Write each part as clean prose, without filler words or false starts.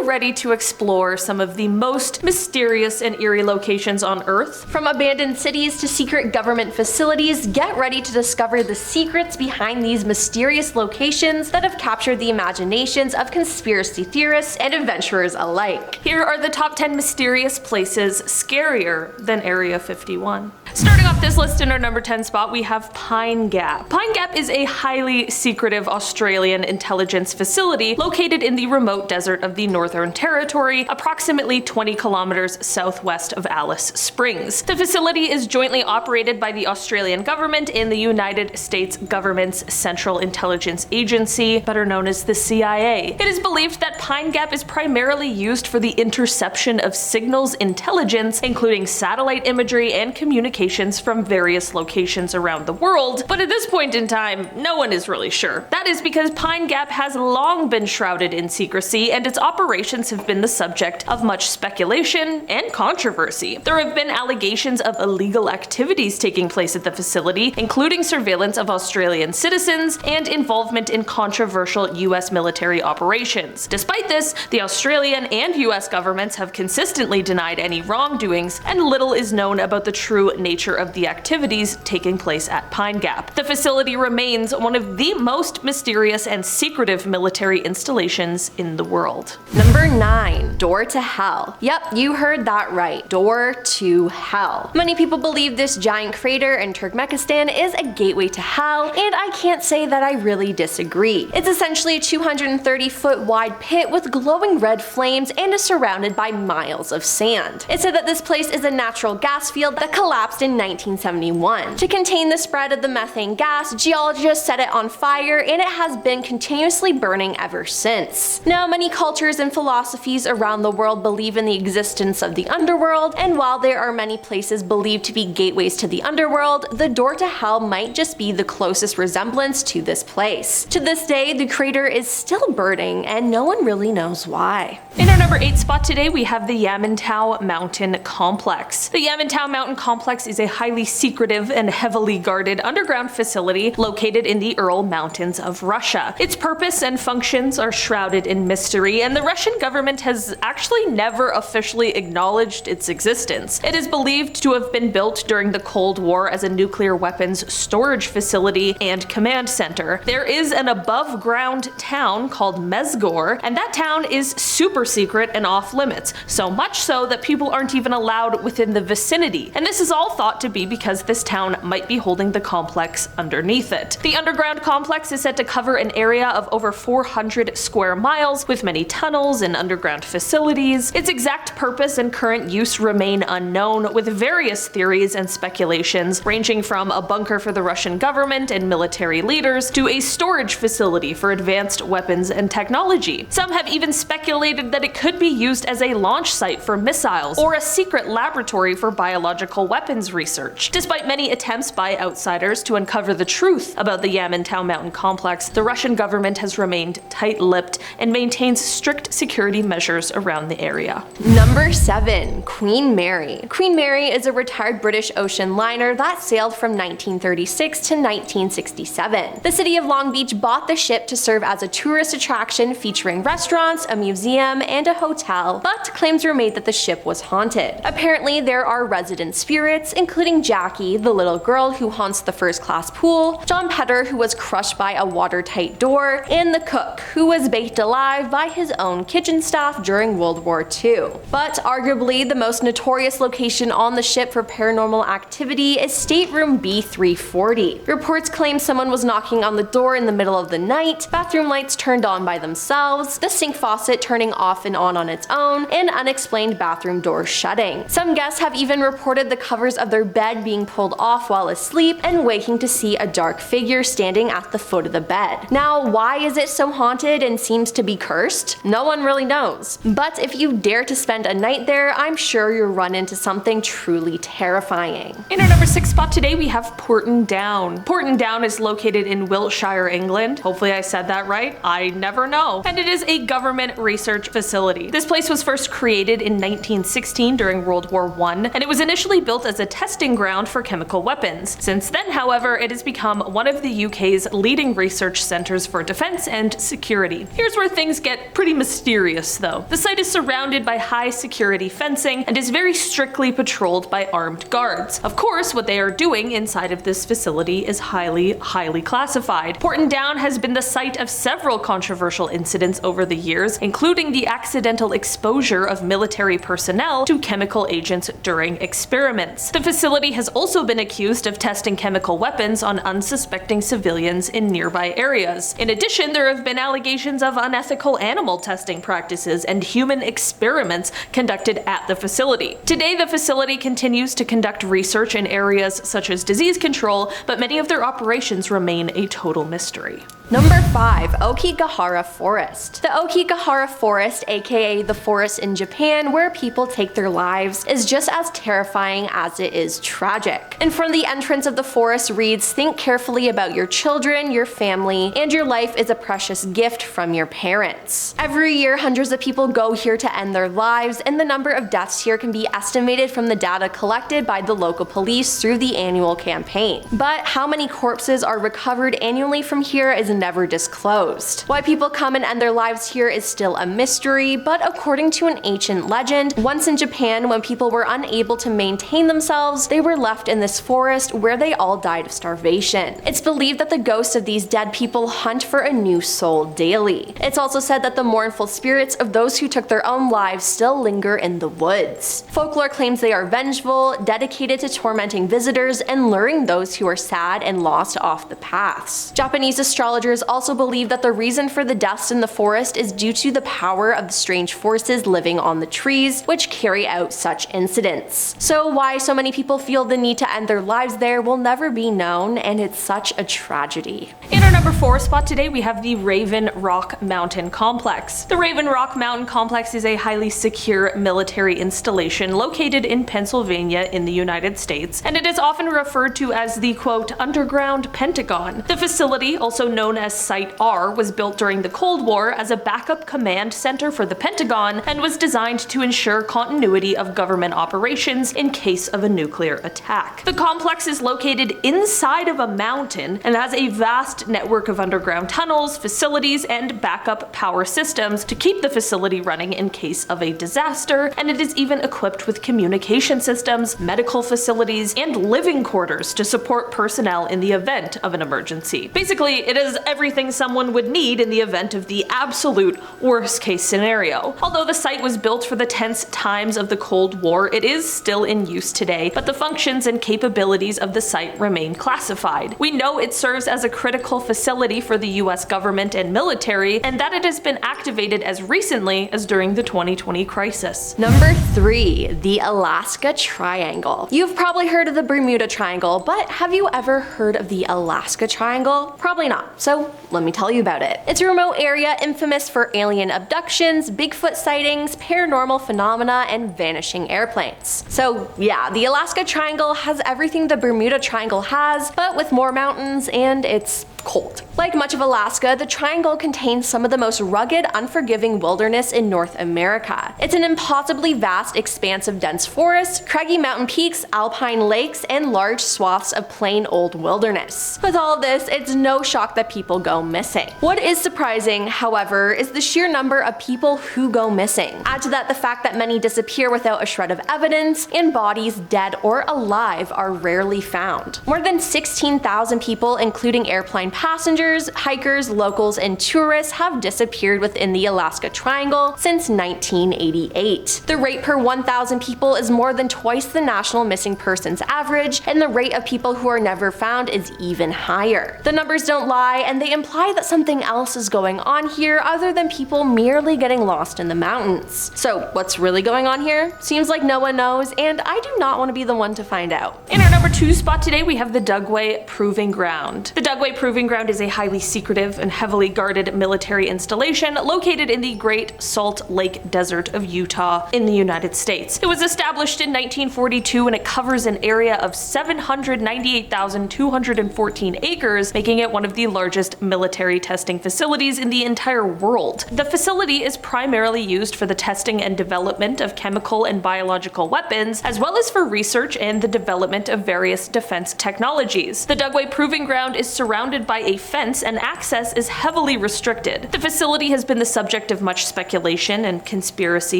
you ready to explore some of the most mysterious and eerie locations on Earth? From abandoned cities to secret government facilities, get ready to discover the secrets behind these mysterious locations that have captured the imaginations of conspiracy theorists and adventurers alike. Here are the top 10 mysterious places scarier than Area 51. Starting off this list in our number 10 spot, we have Pine Gap. Pine Gap is a highly secretive Australian intelligence facility located in the remote desert of the Northern Territory, approximately 20 kilometers southwest of Alice Springs. The facility is jointly operated by the Australian government and the United States government's Central Intelligence Agency, better known as the CIA. It is believed that Pine Gap is primarily used for the interception of signals intelligence, including satellite imagery and communications from various locations around the world, but at this point in time, no one is really sure. That is because Pine Gap has long been shrouded in secrecy, and its operations have been the subject of much speculation and controversy. There have been allegations of illegal activities taking place at the facility, including surveillance of Australian citizens and involvement in controversial US military operations. Despite this, the Australian and US governments have consistently denied any wrongdoings, and little is known about the true nature of the activities taking place at Pine Gap. The facility remains one of the most mysterious and secretive military installations in the world. Number 9. Door to Hell. Yep, you heard that right. Door to Hell. Many people believe this giant crater in Turkmenistan is a gateway to hell, and I can't say that I really disagree. It's essentially a 230-foot wide pit with glowing red flames and is surrounded by miles of sand. It's said that this place is a natural gas field that collapsed in 1971. To contain the spread of the methane gas, geologists set it on fire, and it has been continuously burning ever since. Now, many cultures and philosophies around the world believe in the existence of the underworld, and while there are many places believed to be gateways to the underworld, the door to hell might just be the closest resemblance to this place. To this day, the crater is still burning, and no one really knows why. In our number 8 spot today, we have the Yamantau Mountain Complex. The Yamantau Mountain Complex is a highly secretive and heavily guarded underground facility located in the Ural Mountains of Russia. Its purpose and functions are shrouded in mystery, and the Russian government has actually never officially acknowledged its existence. It is believed to have been built during the Cold War as a nuclear weapons storage facility and command center. There is an above-ground town called Mezgor, and that town is super secret and off limits, so much so that people aren't even allowed within the vicinity. And this is all thought to be because this town might be holding the complex underneath it. The underground complex is said to cover an area of over 400 square miles with many tunnels and underground facilities. Its exact purpose and current use remain unknown, with various theories and speculations ranging from a bunker for the Russian government and military leaders to a storage facility for advanced weapons and technology. Some have even speculated that it could be used as a launch site for missiles or a secret laboratory for biological weapons research. Despite many attempts by outsiders to uncover the truth about the Yamantau Mountain Complex, the Russian government has remained tight-lipped and maintains strict security measures around the area. Number 7. Queen Mary. Queen Mary is a retired British ocean liner that sailed from 1936 to 1967. The city of Long Beach bought the ship to serve as a tourist attraction featuring restaurants, a museum, and a hotel, but claims were made that the ship was haunted. Apparently, there are resident spirits, including Jackie, the little girl who haunts the first-class pool, John Petter, who was crushed by a watertight door, and the cook, who was baked alive by his own kitchen staff during World War II. But arguably, the most notorious location on the ship for paranormal activity is stateroom B340. Reports claim someone was knocking on the door in the middle of the night, bathroom lights turned on by themselves, the sink faucet turning off and on its own, and unexplained bathroom doors shutting. Some guests have even reported the covers of their bed being pulled off while asleep and waking to see a dark figure standing at the foot of the bed. Now, why is it so haunted and seems to be cursed? No one really knows. But if you dare to spend a night there, I'm sure you'll run into something truly terrifying. In our number 6 spot today, we have Porton Down. Porton Down is located in Wiltshire, England. Hopefully I said that right. I never know. And it is a government research facility. This place was first created in 1916 during World War I, and it was initially built as a testing ground for chemical weapons. Since then, however, it has become one of the UK's leading research centres for defence and security. Here's where things get pretty mysterious though. The site is surrounded by high security fencing and is very strictly patrolled by armed guards. Of course, what they are doing inside of this facility is highly classified. Porton Down has been the site of several controversial incidents over the years, including the accidental exposure of military personnel to chemical agents during experiments. The facility has also been accused of testing chemical weapons on unsuspecting civilians in nearby areas. In addition, there have been allegations of unethical animal testing practices and human experiments conducted at the facility. Today, the facility continues to conduct research in areas such as disease control, but many of their operations remain a total mystery. Number 5. Aokigahara Forest. The Aokigahara Forest, aka the forest in Japan where people take their lives, is just as terrifying as it is tragic. In front of the entrance of the forest reads, "Think carefully about your children, your family, and your life is a precious gift from your parents." Every year, hundreds of people go here to end their lives, and the number of deaths here can be estimated from the data collected by the local police through the annual campaign. But how many corpses are recovered annually from here is never disclosed. Why people come and end their lives here is still a mystery, but according to an ancient legend, once in Japan when people were unable to maintain themselves, they were left in this forest where they all died of starvation. It's believed that the ghosts of these dead people hunt for a new soul daily. It's also said that the mournful spirits of those who took their own lives still linger in the woods. Folklore claims they are vengeful, dedicated to tormenting visitors and luring those who are sad and lost off the paths. Japanese astrologers also believe that the reason for the deaths in the forest is due to the power of the strange forces living on the trees, which carry out such incidents. So why so many people feel the need to end their lives there will never be known, and it's such a tragedy. In our number 4 spot today, we have the Raven Rock Mountain Complex. The Raven Rock Mountain Complex is a highly secure military installation located in Pennsylvania in the United States, and it is often referred to as the quote, underground Pentagon. The facility, also known as Site R, was built during the Cold War as a backup command center for the Pentagon and was designed to ensure continuity of government operations in case of a nuclear attack. The complex is located inside of a mountain and has a vast network of underground tunnels, facilities, and backup power systems to keep the facility running in case of a disaster, and it is even equipped with communication systems, medical facilities, and living quarters to support personnel in the event of an emergency. Basically, it is everything someone would need in the event of the absolute worst case scenario. Although the site was built for the tense times of the Cold War, it is still in use today, but the functions and capabilities of the site remain classified. We know it serves as a critical facility for the US government and military, and that it has been activated as recently as during the 2020 crisis. Number 3. The Alaska Triangle. You've probably heard of the Bermuda Triangle, but have you ever heard of the Alaska Triangle? Probably not, so let me tell you about it. It's a remote area infamous for alien abductions, Bigfoot sightings, paranormal phenomena, and vanishing airplanes. So yeah, the Alaska Triangle has everything the Bermuda Triangle has, but with more mountains, and it's cold. Like much of Alaska, the Triangle contains some of the most rugged, unforgiving wilderness in North America. It's an impossibly vast expanse of dense forest, craggy mountain peaks, alpine lakes, and large swaths of plain old wilderness. With all of this, it's no shock that people go missing. What is surprising, however, is the sheer number of people who go missing. Add to that the fact that many disappear without a shred of evidence, and bodies, dead or alive, are rarely found. More than 16,000 people, including airplane passengers, hikers, locals, and tourists, have disappeared within the Alaska Triangle since 1988. The rate per 1,000 people is more than twice the national missing persons average, and the rate of people who are never found is even higher. The numbers don't lie, and they imply that something else is going on here other than people merely getting lost in the mountains. So what's really going on here? Seems like no one knows, and I do not want to be the one to find out. In our number 2 spot today, we have the Dugway Proving Ground. The Dugway Proving Proving Ground is a highly secretive and heavily guarded military installation located in the Great Salt Lake Desert of Utah in the United States. It was established in 1942 and it covers an area of 798,214 acres, making it one of the largest military testing facilities in the entire world. The facility is primarily used for the testing and development of chemical and biological weapons, as well as for research and the development of various defense technologies. The Dugway Proving Ground is surrounded by a fence and access is heavily restricted. The facility has been the subject of much speculation and conspiracy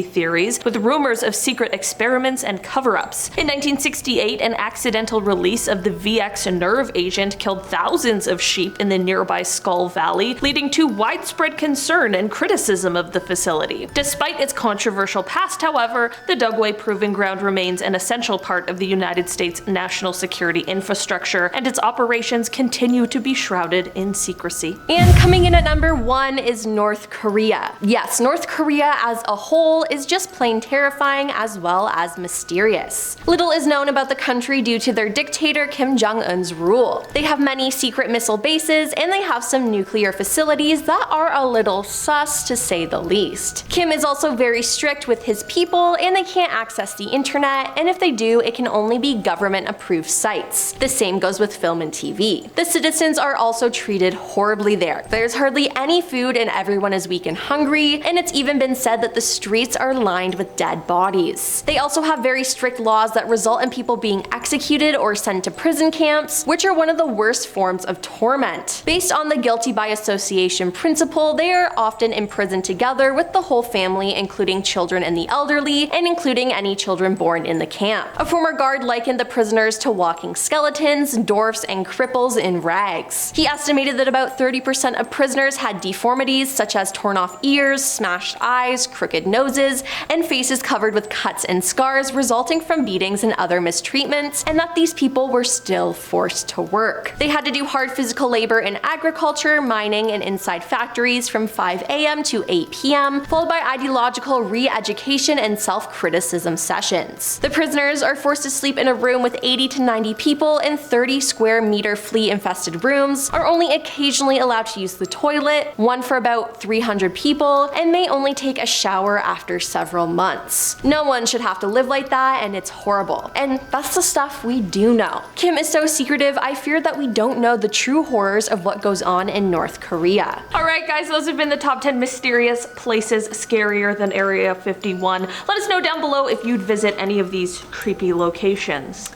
theories, with rumors of secret experiments and cover-ups. In 1968, an accidental release of the VX nerve agent killed thousands of sheep in the nearby Skull Valley, leading to widespread concern and criticism of the facility. Despite its controversial past, however, the Dugway Proving Ground remains an essential part of the United States national security infrastructure, and its operations continue to be shrouded in secrecy. And coming in at number 1 is North Korea. Yes, North Korea as a whole is just plain terrifying as well as mysterious. Little is known about the country due to their dictator Kim Jong-un's rule. They have many secret missile bases and they have some nuclear facilities that are a little sus to say the least. Kim is also very strict with his people and they can't access the internet, and if they do, it can only be government approved sites. The same goes with film and TV. The citizens are also treated horribly there. There's hardly any food and everyone is weak and hungry, and it's even been said that the streets are lined with dead bodies. They also have very strict laws that result in people being executed or sent to prison camps, which are one of the worst forms of torment. Based on the guilty by association principle, they are often imprisoned together with the whole family, including children and the elderly, and including any children born in the camp. A former guard likened the prisoners to walking skeletons, dwarfs, and cripples in rags. He estimated that about 30% of prisoners had deformities such as torn off ears, smashed eyes, crooked noses, and faces covered with cuts and scars resulting from beatings and other mistreatments, and that these people were still forced to work. They had to do hard physical labor in agriculture, mining, and inside factories from 5 a.m. to 8 p.m., followed by ideological re-education and self-criticism sessions. The prisoners are forced to sleep in a room with 80 to 90 people in 30 square meter flea-infested rooms, are only occasionally allowed to use the toilet, one for about 300 people, and may only take a shower after several months. No one should have to live like that, and it's horrible. And that's the stuff we do know. Kim is so secretive, I fear that we don't know the true horrors of what goes on in North Korea. Alright guys, those have been the top 10 mysterious places scarier than Area 51. Let us know down below if you'd visit any of these creepy locations.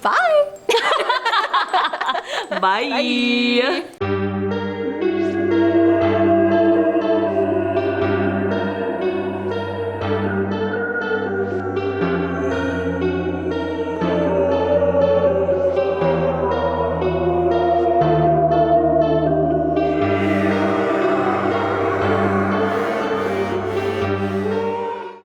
Bye! Bye! Bye.